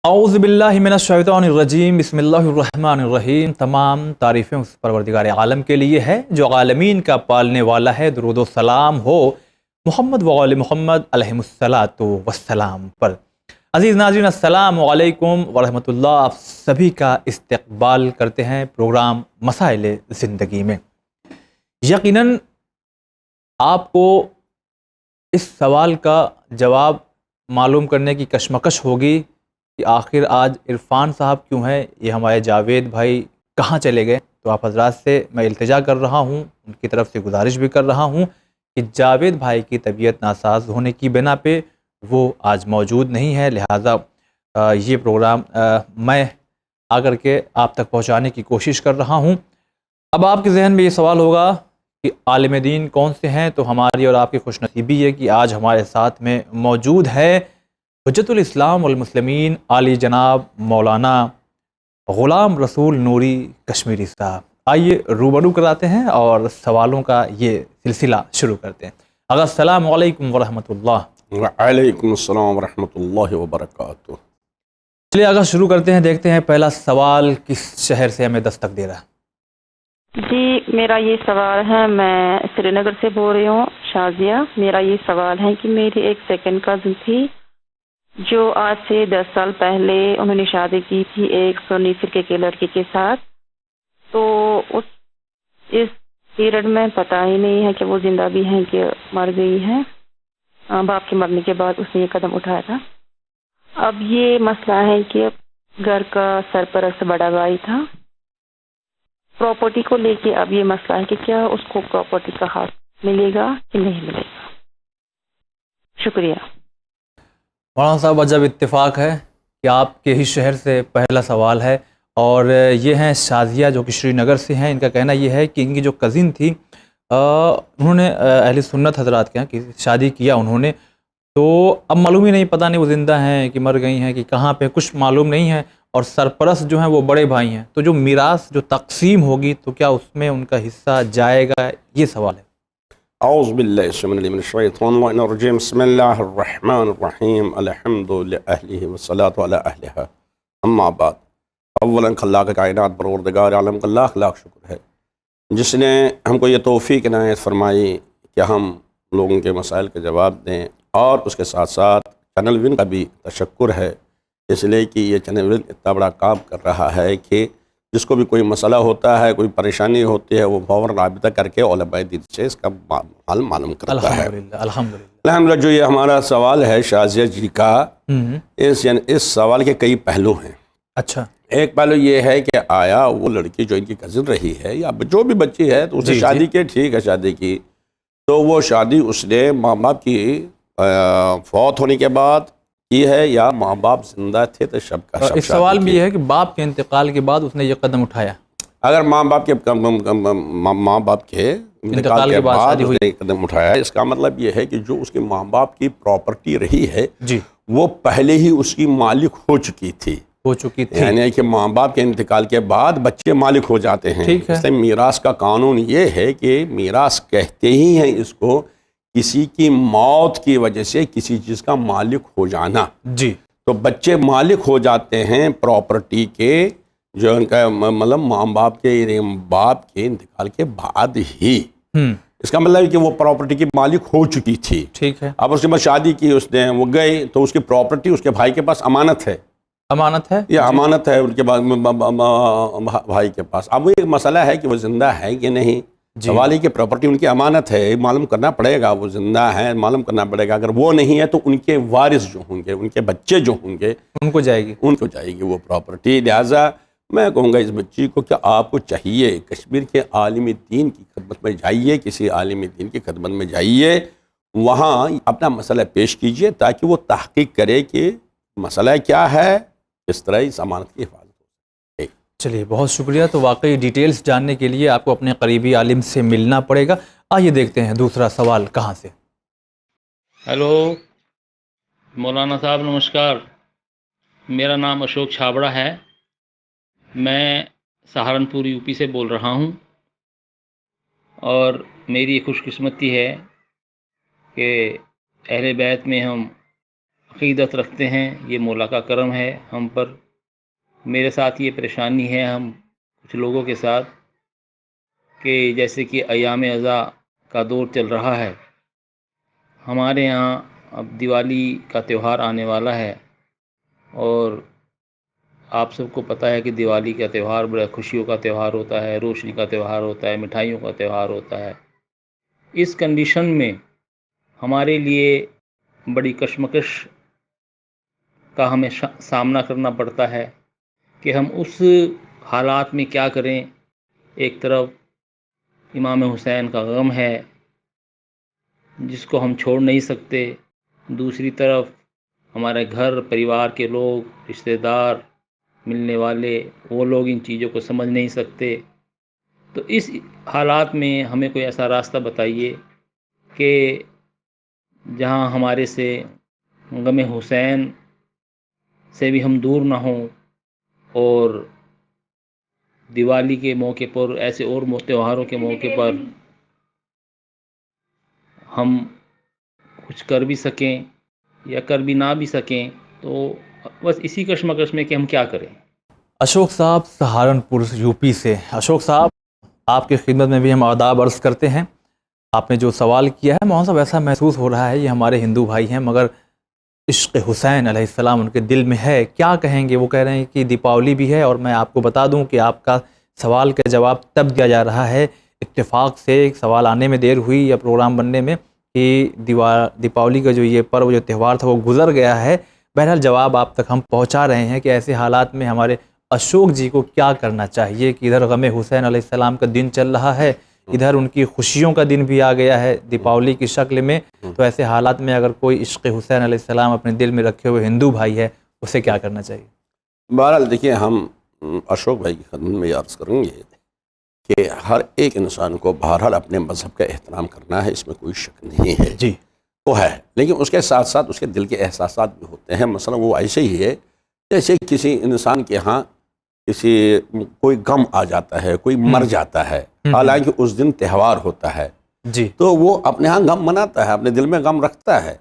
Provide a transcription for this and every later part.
اعوذ باللہ من الشیطان الرجیم، بسم اللہ الرحمن الرحیم۔ تمام تعریفیں اس پروردگار عالم کے لیے ہے جو عالمین کا پالنے والا ہے۔ درود و سلام ہو محمد و آل محمد علیہم الصلاۃ والسلام پر۔ عزیز ناظرین، السلام علیکم ورحمۃ اللہ۔ آپ سبھی کا استقبال کرتے ہیں پروگرام مسائل زندگی میں۔ یقیناً آپ کو اس سوال کا جواب معلوم کرنے کی کشمکش ہوگی کہ آخر آج عرفان صاحب کیوں ہیں، یہ ہمارے جاوید بھائی کہاں چلے گئے؟ تو آپ حضرات سے میں التجا کر رہا ہوں، ان کی طرف سے گزارش بھی کر رہا ہوں کہ جاوید بھائی کی طبیعت ناساز ہونے کی بنا پہ وہ آج موجود نہیں ہے، لہٰذا یہ پروگرام میں آ کر کے آپ تک پہنچانے کی کوشش کر رہا ہوں۔ اب آپ کے ذہن میں یہ سوال ہوگا کہ عالم دین کون سے ہیں؟ تو ہماری اور آپ کی خوش نصیبی ہے کہ آج ہمارے ساتھ میں موجود ہے حجت الاسلام والمسلمین عالی جناب مولانا غلام رسول نوری کشمیری صاحب۔ آئیے روبرو کراتے ہیں اور سوالوں کا یہ سلسلہ شروع کرتے ہیں۔ اگر السلام علیکم ورحمۃ اللہ۔ وعلیکم السلام ورحمۃ اللہ وبرکاتہ۔ چلیے اگر شروع کرتے ہیں، دیکھتے ہیں پہلا سوال کس شہر سے ہمیں دستک دے رہا ہے۔ جی، میرا یہ سوال ہے، میں سری نگر سے بول رہی ہوں، شازیہ۔ میرا یہ سوال ہے کہ میری ایک سیکنڈ کزن تھی جو آج سے 10 سال پہلے انہوں نے شادی کی تھی ایک سنی فرقے کے لڑکے کے ساتھ، تو اس پیریڈ میں پتہ ہی نہیں ہے کہ وہ زندہ بھی ہیں کہ مر گئی ہیں۔ باپ کے مرنے کے بعد اس نے یہ قدم اٹھایا تھا۔ اب یہ مسئلہ ہے کہ گھر کا سرپرست بڑا بھائی تھا، پراپرٹی کو لے کے اب یہ مسئلہ ہے کہ کیا اس کو پراپرٹی کا حق ملے گا کہ نہیں ملے گا؟ شکریہ۔ مولانا صاحب، عجب اتفاق ہے کہ آپ کے ہی شہر سے پہلا سوال ہے، اور یہ ہیں شازیہ جو کہ شری نگر سے ہیں۔ ان کا کہنا یہ ہے کہ ان کی جو کزن تھی، انہوں نے اہل سنت حضرات کے یہاں کی شادی کیا انہوں نے، تو اب معلوم ہی نہیں، پتہ نہیں وہ زندہ ہیں کہ مر گئی ہیں کہ کہاں پہ، کچھ معلوم نہیں ہے، اور سرپرست جو ہیں وہ بڑے بھائی ہیں، تو جو میراث جو تقسیم ہوگی تو کیا اس میں ان کا حصہ جائے گا؟ یہ سوال ہے۔ اعوذ باللہ السمیع العلیم من الشیطان الرجیم، بسم اللہ الرحمن الرحیم، الحمد للہ والصلاۃ علی اہلہا، اما بعد۔ اولا خلاق کائنات پروردگار عالم کا لاکھ لاکھ شکر ہے جس نے ہم کو یہ توفیق عنایت فرمائی کہ ہم لوگوں کے مسائل کے جواب دیں، اور اس کے ساتھ ساتھ چینل ون کا بھی تشکر ہے، اس لیے کہ یہ چینل ون اتنا بڑا کام کر رہا ہے کہ جس کو بھی کوئی مسئلہ ہوتا ہے، کوئی پریشانی ہوتی ہے، وہ فوراً رابطہ کر کے علماء دین سے اس کا حل معلوم کرتا ہے۔ الحمدللہ۔ جو یہ ہمارا سوال ہے شازیہ جی کا، اس سوال کے کئی پہلو ہیں۔ اچھا، ایک پہلو یہ ہے کہ آیا وہ لڑکی جو ان کی کزن رہی ہے یا جو بھی بچی ہے تو اسے شادی کی، ٹھیک ہے شادی کی، تو وہ شادی اس نے ماں باپ کی فوت ہونے کے بعد کی ہے یا ماں باپ زندہ تھے تو شب کا شب؟ اس سوال میں یہ ہے کہ باپ کے انتقال کے بعد اس نے یہ قدم اٹھایا۔ اگر ماں باپ کے انتقال کے بعد اس نے قدم اٹھایا، اس کا مطلب یہ ہے کہ جو اس کے ماں باپ کی پراپرٹی رہی ہے جی، وہ پہلے ہی اس کی مالک ہو چکی تھی، یعنی کہ ماں باپ کے انتقال کے بعد بچے مالک ہو جاتے ہیں۔ اس لیے میراث کا قانون یہ ہے کہ میراث کہتے ہی ہیں اس کو کسی کی موت کی وجہ سے کسی چیز کا مالک ہو جانا۔ جی، تو بچے مالک ہو جاتے ہیں پراپرٹی کے، جو ان کا مطلب ماں باپ کے انتقال کے بعد ہی۔ اس کا مطلب ہے کہ وہ پراپرٹی کی مالک ہو چکی تھی، ٹھیک ہے۔ اب اس کے بعد شادی کی اس نے، وہ گئے تو اس کی پراپرٹی اس کے بھائی کے پاس امانت ہے، یہ امانت ہے ان کے بعد بھائی کے پاس۔ اب وہ ایک مسئلہ ہے کہ وہ زندہ ہے کہ نہیں، سوال ہے کہ پراپرٹی ان کی امانت ہے، معلوم کرنا پڑے گا، وہ زندہ ہے معلوم کرنا پڑے گا۔ اگر وہ نہیں ہے تو ان کے وارث جو ہوں گے، ان کے بچے جو ہوں گے، ان کو جائے گی وہ پراپرٹی۔ لہٰذا میں کہوں گا اس بچی کو کہ آپ کو چاہیے کشمیر کے عالم دین کی خدمت میں جائیے، کسی عالم دین کی خدمت میں جائیے، وہاں اپنا مسئلہ پیش کیجئے تاکہ وہ تحقیق کرے کہ مسئلہ کیا ہے، اس طرح اس امانت کی حفاظت ہو۔ چلیے، بہت شکریہ۔ تو واقعی ڈیٹیلز جاننے کے لیے آپ کو اپنے قریبی عالم سے ملنا پڑے گا۔ آئیے دیکھتے ہیں دوسرا سوال کہاں سے۔ ہیلو مولانا صاحب، نمسکار۔ میرا نام اشوک چھابڑا ہے، میں سہارنپور یو پی سے بول رہا ہوں، اور میری خوش قسمتی ہے کہ اہل بیت میں ہم عقیدت رکھتے ہیں، یہ مولا کا کرم ہے ہم پر۔ میرے ساتھ یہ پریشانی ہے ہم کچھ لوگوں کے ساتھ کہ جیسے کہ ایام ازا کا دور چل رہا ہے، ہمارے یہاں اب دیوالی کا تہوار آنے والا ہے، اور آپ سب کو پتہ ہے کہ دیوالی کا تہوار بڑا خوشیوں کا تہوار ہوتا ہے، روشنی کا تہوار ہوتا ہے، مٹھائیوں کا تہوار ہوتا ہے۔ اس کنڈیشن میں ہمارے لیے بڑی کشمکش کا ہمیں سامنا کرنا پڑتا ہے کہ ہم اس حالات میں کیا کریں۔ ایک طرف امام حسین کا غم ہے جس کو ہم چھوڑ نہیں سکتے، دوسری طرف ہمارے گھر پریوار کے لوگ، رشتہ دار، ملنے والے، وہ لوگ ان چیزوں کو سمجھ نہیں سکتے۔ تو اس حالات میں ہمیں کوئی ایسا راستہ بتائیے کہ جہاں ہمارے سے غم حسین سے بھی ہم دور نہ ہوں، اور دیوالی کے موقع پر، ایسے اور تہواروں کے موقع پر ہم کچھ کر بھی سکیں یا کر بھی نہ بھی سکیں۔ تو بس اسی کشمکش میں کہ ہم کیا کریں۔ اشوک صاحب سہارنپور یو پی سے۔ اشوک صاحب، آپ کی خدمت میں بھی ہم آداب عرض کرتے ہیں۔ آپ نے جو سوال کیا ہے مولانا صاحب، ایسا محسوس ہو رہا ہے یہ ہمارے ہندو بھائی ہیں مگر عشق حسین علیہ السلام ان کے دل میں ہے، کیا کہیں گے؟ وہ کہہ رہے ہیں کہ دیپاولی بھی ہے، اور میں آپ کو بتا دوں کہ آپ کا سوال کا جواب تب دیا جا رہا ہے، اتفاق سے سوال آنے میں دیر ہوئی یا پروگرام بننے میں، کہ دیپاولی کا جو یہ پرو، جو تہوار تھا وہ گزر گیا ہے۔ بہرحال جواب آپ تک ہم پہنچا رہے ہیں کہ ایسے حالات میں ہمارے اشوک جی کو کیا کرنا چاہیے، کہ ادھر غم حسین علیہ السلام کا دن چل رہا ہے، ادھر ان کی خوشیوں کا دن بھی آ گیا ہے دیپاولی کی شکل میں، تو ایسے حالات میں اگر کوئی عشق حسین علیہ السلام اپنے دل میں رکھے ہوئے ہندو بھائی ہے، اسے کیا کرنا چاہیے؟ بہرحال دیکھیے، ہم اشوک بھائی کی خدمت میں یہ عرض کریں گے کہ ہر ایک انسان کو بہرحال اپنے مذہب کا احترام کرنا ہے، اس میں کوئی شک نہیں ہے، جی وہ ہے، لیکن اس کے ساتھ ساتھ اس کے دل کے احساسات بھی ہوتے ہیں۔ مثلا وہ ایسے ہی ہے جیسے کسی انسان کے ہاں کوئی غم آ جاتا ہے، کوئی مر جاتا ہے، حالانکہ اس دن تہوار ہوتا ہے، جی، تو وہ اپنے ہاں غم مناتا ہے، اپنے دل میں غم رکھتا ہے،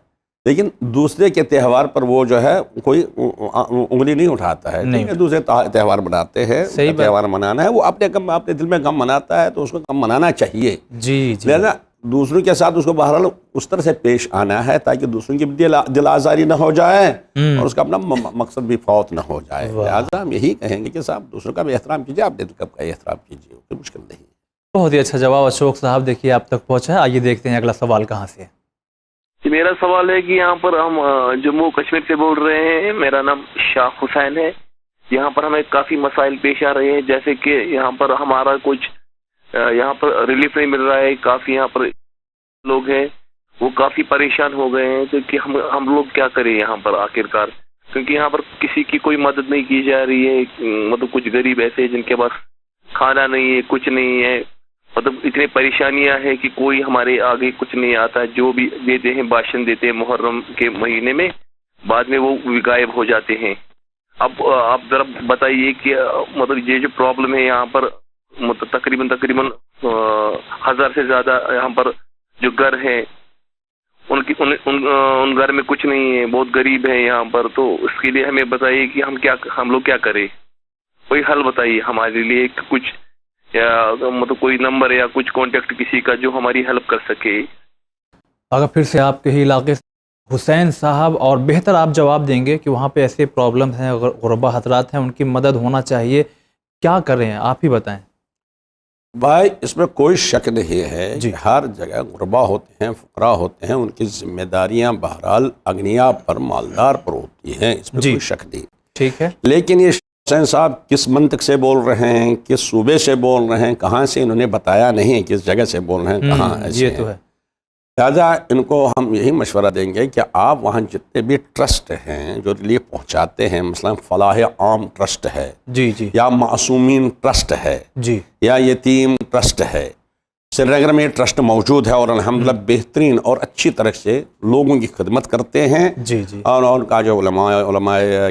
لیکن دوسرے کے تہوار پر وہ جو ہے کوئی انگلی نہیں اٹھاتا ہے، ٹھیک ہے، دوسرے تہوار مناتے ہیں، تہوار منانا ہے، وہ اپنے دل میں غم مناتا ہے، تو اس کو غم منانا چاہیے۔ جی جی، لہذا دوسروں کے ساتھ اس کو بہرحال اس طرح سے پیش آنا ہے تاکہ دوسروں کی دل آزاری نہ ہو جائے اور اس کا اپنا مقصد بھی فوت نہ ہو جائے۔ لہٰذا ہم یہی کہیں گے کہ صاحب دوسروں کا بھی احترام کیجیے، آپ دل کا احترام کیجیے، کوئی مشکل نہیں۔ بہت ہی اچھا جواب اشوک صاحب، دیکھیے آپ تک پہنچا ہے۔ آئیے دیکھتے ہیں اگلا سوال کہاں سے ہے۔ میرا سوال ہے کہ یہاں پر ہم جموں کشمیر سے بول رہے ہیں، میرا نام شاہ حسین ہے۔ یہاں پر ہمیں کافی مسائل پیش آ رہے ہیں، جیسے کہ یہاں پر ہمارا کچھ یہاں پر ریلیف نہیں مل رہا ہے، کافی یہاں پر لوگ ہیں وہ کافی پریشان ہو گئے ہیں، تو کہ ہم لوگ کیا کریں یہاں پر آخر کار، کیونکہ یہاں پر کسی کی کوئی مدد نہیں کی جا رہی ہے۔ مطلب کچھ غریب ایسے ہیں جن کے پاس کھانا نہیں ہے، کچھ نہیں ہے، مطلب اتنی پریشانیاں ہیں کہ کوئی ہمارے آگے کچھ نہیں آتا، جو بھی دیتے ہیں بھاشن دیتے ہیں محرم کے مہینے میں، بعد میں وہ غائب ہو جاتے ہیں۔ اب آپ ذرا بتائیے کہ مطلب یہ جو پرابلم ہے یہاں پر، مطلب تقریباً 1000 سے زیادہ یہاں پر جو گھر ہیں ان گھر میں کچھ نہیں ہے، بہت غریب ہیں یہاں پر، تو اس کے لیے ہمیں بتائیے کہ ہم لوگ کیا کریں، کوئی حل بتائیے ہمارے لیے، کچھ یا مطلب کوئی نمبر یا کچھ کانٹیکٹ کسی کا جو ہماری ہیلپ کر سکے۔ اگر پھر سے آپ کے ہی علاقے حسین صاحب، اور بہتر آپ جواب دیں گے کہ وہاں پہ ایسے پرابلم ہیں، غربا حضرات ہیں، ان کی مدد ہونا چاہیے، کیا کریں آپ ہی بتائیں۔ بھائی اس میں کوئی شک نہیں ہے جی، کہ ہر جگہ غربا ہوتے ہیں، فقراء ہوتے ہیں، ان کی ذمہ داریاں بہرحال اغنیاء پر، مالدار پر ہوتی ہیں، اس میں جی، کوئی شک نہیں، ٹھیک ہے۔ لیکن یہ حسین صاحب کس منطق سے بول رہے ہیں، کس صوبے سے بول رہے ہیں، کہاں سے انہوں نے بتایا نہیں، کس جگہ سے بول رہے ہیں، کہاں ایسے یہ تو ہے۔ لہٰذا ان کو ہم یہی مشورہ دیں گے کہ آپ وہاں جتنے بھی ٹرسٹ ہیں جو ریلیف پہنچاتے ہیں، مثلا فلاح عام ٹرسٹ ہے، جی جی یا معصومین ٹرسٹ ہے، جی، یا یتیم ٹرسٹ ہے، سری نگر میں ٹرسٹ موجود ہے اور الحمدللہ بہترین اور اچھی طرح سے لوگوں کی خدمت کرتے ہیں، جی جی، اور ان کا جو علماء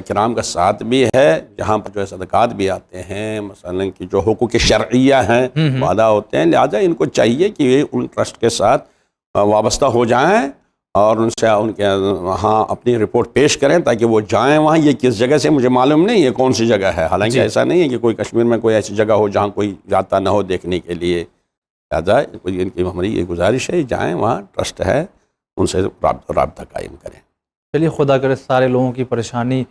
کرام کا ساتھ بھی ہے، جہاں پر جو ہے صدقات بھی آتے ہیں، مثلا کہ جو حقوق شرعیہ ہیں وہ ادا ہوتے ہیں۔ لہٰذا ان کو چاہیے کہ یہ ان ٹرسٹ کے ساتھ وابستہ ہو جائیں اور ان سے ان کے وہاں اپنی رپورٹ پیش کریں تاکہ وہ جائیں وہاں. یہ کس جگہ سے مجھے معلوم نہیں یہ کون سی جگہ ہے، حالانکہ ایسا نہیں ہے کہ کوئی کشمیر میں کوئی ایسی جگہ ہو جہاں کوئی جاتا نہ ہو دیکھنے کے لیے. لہٰذا ان کی ہماری یہ گزارش ہے جائیں وہاں ٹرسٹ ہے ان سے رابطہ قائم کریں. چلیے خدا کرے سارے لوگوں کی پریشانی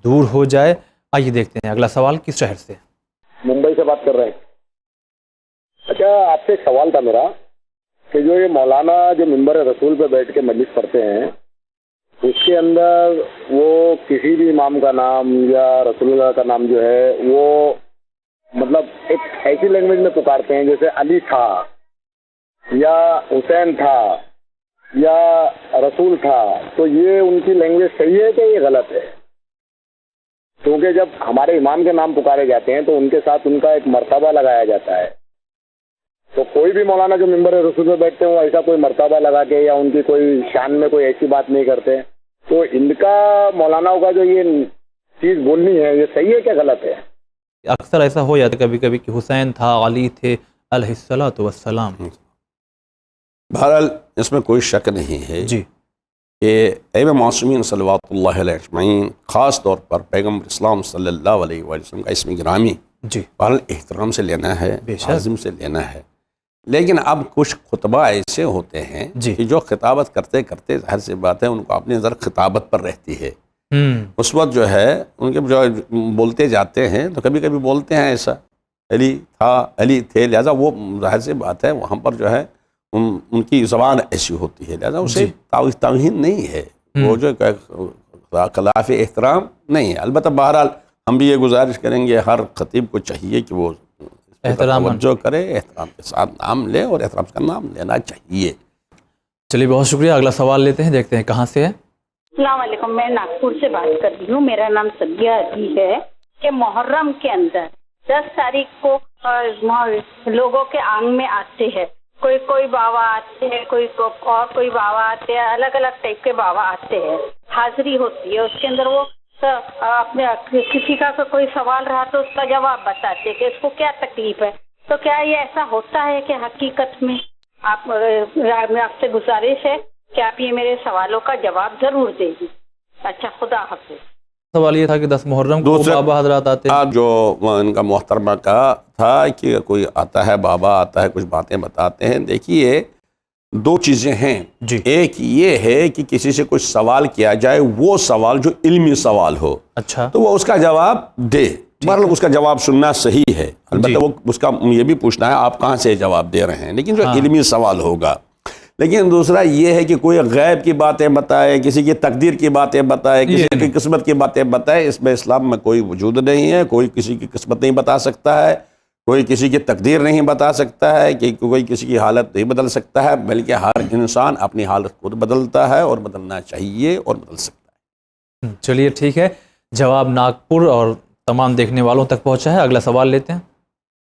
دور ہو جائے. آئیے دیکھتے ہیں اگلا سوال کس شہر سے. ممبئی سے بات کر رہے ہیں. اچھا آپ سے ایک سوال تھا میرا کہ جو یہ مولانا جو ممبر رسول پہ بیٹھ کے مجلس پڑھتے ہیں اس کے اندر وہ کسی بھی امام کا نام یا رسول اللہ کا نام جو ہے وہ مطلب ایک ایسی لینگویج میں پکارتے ہیں جیسے علی تھا یا حسین تھا یا رسول تھا. تو یہ ان کی لینگویج صحیح ہے کہ یہ غلط ہے؟ کیونکہ جب ہمارے امام کے نام پکارے جاتے ہیں تو ان کے ساتھ ان کا ایک مرتبہ لگایا جاتا ہے. تو کوئی بھی مولانا جو ممبر رسول میں بیٹھتے ہیں وہ ایسا کوئی مرتبہ لگا کے یا ان کی کوئی شان میں کوئی ایسی بات نہیں کرتے. تو ان کا مولاناؤں کا جو یہ چیز بولنی ہے یہ صحیح ہے کہ غلط ہے؟ اکثر ایسا ہو جاتا ہے کبھی کبھی کہ حسین تھا، علی تھے علیہ الصلوۃ والسلام. بہرحال اس میں کوئی شک نہیں ہے جی کہ امام معصومین صلوات اللہ علیہ اجمعین خاص طور پر پیغمبر اسلام صلی اللہ علیہ وسلم کا اسم گرامی جی بہرحال احترام سے لینا ہے، بے شک. عزم سے لینا ہے. لیکن اب کچھ خطبہ ایسے ہوتے ہیں جی. کہ جو خطابت کرتے کرتے ظاہر سی بات ہے ان کو اپنی نظر خطابت پر رہتی ہے. اس وقت جو ہے ان کے جو بولتے جاتے ہیں تو کبھی کبھی بولتے ہیں ایسا علی تھا علی تھے، لہٰذا وہ ظاہر سی بات ہے وہاں پر جو ہے ان کی زبان ایسی ہوتی ہے، لہٰذا اسے توہین نہیں ہے، وہ جو خلاف احترام نہیں ہے. البتہ بہرحال ہم بھی یہ گزارش کریں گے ہر خطیب کو چاہیے کہ وہ احترام توجہ کرے، احترام کے ساتھ نام لے اور احترام کا نام لینا چاہیے. چلیے بہت شکریہ. اگلا سوال لیتے ہیں، دیکھتے ہیں کہاں سے ہے. السلام علیکم، میں ناگپور سے بات کر رہی ہوں. میرا نام سبیہ علی ہے کہ محرم کے اندر 10 تاریخ کو لوگوں کے آنگ میں آتے ہیں، کوئی بابا آتے ہیں، کوئی بابا آتے ہیں، الگ الگ ٹائپ کے بابا آتے ہیں، حاضری ہوتی ہے اس کے اندر. وہ اپنے کسی کا کوئی سوال رہا تو اس کا جواب بتاتے کہ اس کو کیا تکلیف ہے. تو کیا یہ ایسا ہوتا ہے کہ حقیقت میں آپ سے گزارش ہے کہ آپ یہ میرے سوالوں کا جواب ضرور دیں گی. اچھا، خدا حافظ. سوال یہ تھا کہ 10 محرم کو بابا حضرات آتے ہیں. جو ان کا محترمہ کا تھا کہ کوئی آتا ہے بابا آتا ہے کچھ باتیں بتاتے ہیں. دیکھیے 2 چیزیں ہیں جی. ایک یہ ہے کہ کسی سے کچھ سوال کیا جائے، وہ سوال جو علمی سوال ہو اچھا تو وہ اس کا جواب دے. مطلب اس کا جواب سننا صحیح ہے، البتہ وہ اس کا یہ بھی پوچھنا ہے آپ کہاں سے جواب دے رہے ہیں، لیکن جو علمی سوال ہوگا. لیکن دوسرا یہ ہے کہ کوئی غیب کی باتیں بتائے، کسی کی تقدیر کی باتیں بتائے، کسی کی قسمت کی باتیں بتائے، اس میں اسلام میں کوئی وجود نہیں ہے. کوئی کسی کی قسمت نہیں بتا سکتا ہے، کوئی کسی کی تقدیر نہیں بتا سکتا ہے، کہ کوئی کسی کی حالت نہیں بدل سکتا ہے، بلکہ ہر انسان اپنی حالت خود بدلتا ہے اور بدلنا چاہیے اور بدل سکتا ہے. چلیے ٹھیک ہے، جواب ناگپور اور تمام دیکھنے والوں تک پہنچا ہے. اگلا سوال لیتے ہیں.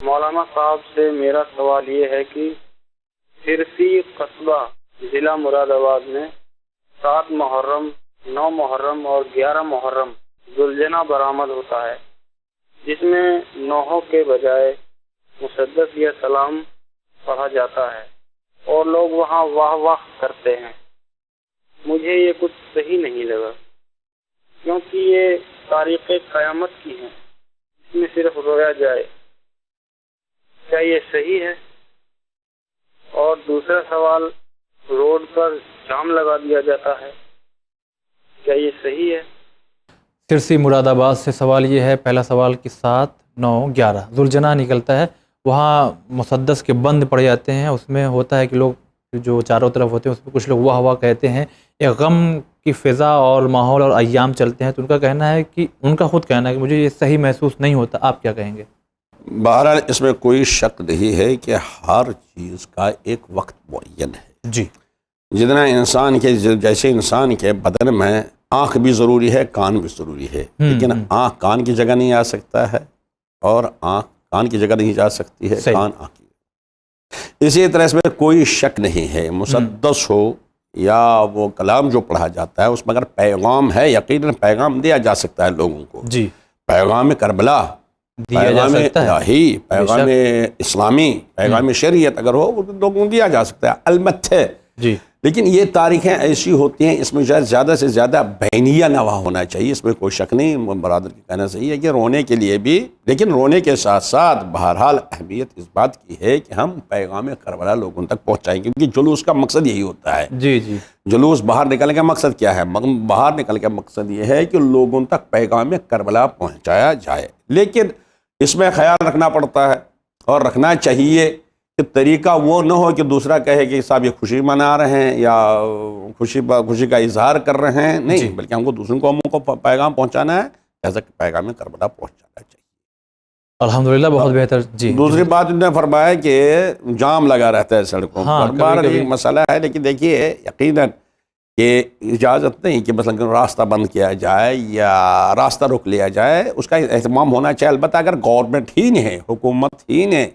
مولانا صاحب سے میرا سوال یہ ہے کہ سرسی قصبہ ضلع مراد آباد میں 7 محرم 9 محرم اور 11 محرم ذوالجناح برآمد ہوتا ہے، جس میں نوحوں کے بجائے مسدس یا سلام پڑھا جاتا ہے اور لوگ وہاں واہ واہ کرتے ہیں. مجھے یہ کچھ صحیح نہیں لگا کیونکہ یہ تاریخ قیامت کی ہے، اس میں صرف رویا جائے. کیا یہ صحیح ہے؟ اور دوسرا سوال، روڈ پر جام لگا دیا جاتا ہے، کیا یہ صحیح ہے؟ سرسی مراد آباد سے سوال یہ ہے. پہلا سوال کہ 7 9 11 ذوالجناح نکلتا ہے، وہاں مسدس کے بند پڑے جاتے ہیں. اس میں ہوتا ہے کہ لوگ جو چاروں طرف ہوتے ہیں اس میں کچھ لوگ واہ واہ کہتے ہیں. ایک غم کی فضا اور ماحول اور ایام چلتے ہیں، تو ان کا کہنا ہے کہ ان کا خود کہنا ہے کہ مجھے یہ صحیح محسوس نہیں ہوتا. آپ کیا کہیں گے؟ بہرحال اس میں کوئی شک نہیں ہے کہ ہر چیز کا ایک وقت معین ہے. جی. جتنا انسان کے جیسے انسان کے بدن میں آنکھ بھی ضروری ہے، کان بھی ضروری ہے، لیکن آنکھ کان کی جگہ نہیں آ سکتا ہے اور آنکھ کان کی جگہ نہیں جا سکتی ہے، کان آنکھ کی. اسی طرح اس میں کوئی شک نہیں ہے، مسدس ہو یا وہ کلام جو پڑھا جاتا ہے اس میں اگر پیغام ہے، یقیناً پیغام دیا جا سکتا ہے لوگوں کو. جی. پیغام کربلا، پیغام الہی، پیغام اسلامی، پیغام شریعت اگر ہو وہ لوگوں کو دیا جا سکتا ہے. البتہ جی لیکن یہ تاریخیں ایسی ہوتی ہیں، اس میں زیادہ سے زیادہ بینیہ نوا ہونا چاہیے، اس میں کوئی شک نہیں، برادر کی کہنا صحیح ہے کہ رونے کے لیے بھی، لیکن رونے کے ساتھ ساتھ بہرحال اہمیت اس بات کی ہے کہ ہم پیغام کربلا لوگوں تک پہنچائیں، کیونکہ جلوس کا مقصد یہی ہوتا ہے۔ جی جی، جلوس باہر نکلنے کا مقصد کیا ہے؟ باہر نکل کا مقصد یہ ہے کہ لوگوں تک پیغام کربلا پہنچایا جائے، لیکن اس میں خیال رکھنا پڑتا ہے اور رکھنا چاہیے کہ طریقہ وہ نہ ہو کہ دوسرا کہے کہ صاحب یہ خوشی منا رہے ہیں یا خوشی کا اظہار کر رہے ہیں، نہیں، بلکہ ہم کو دوسروں قوموں کو پیغام پہنچانا ہے، جیسا کہ پیغام کربلا پہنچانا چاہیے۔ الحمدللہ، بہت بہتر۔ جی، دوسری بات انہوں نے فرمایا کہ جام لگا رہتا ہے سڑکوں پر، بار ایک مسئلہ ہے، لیکن دیکھیے یقیناً کہ اجازت نہیں کہ مثلا راستہ بند کیا جائے یا راستہ روک لیا جائے، اس کا اہتمام ہونا چاہیے، البتہ اگر گورنمنٹ ہی نے، حکومت ہی نے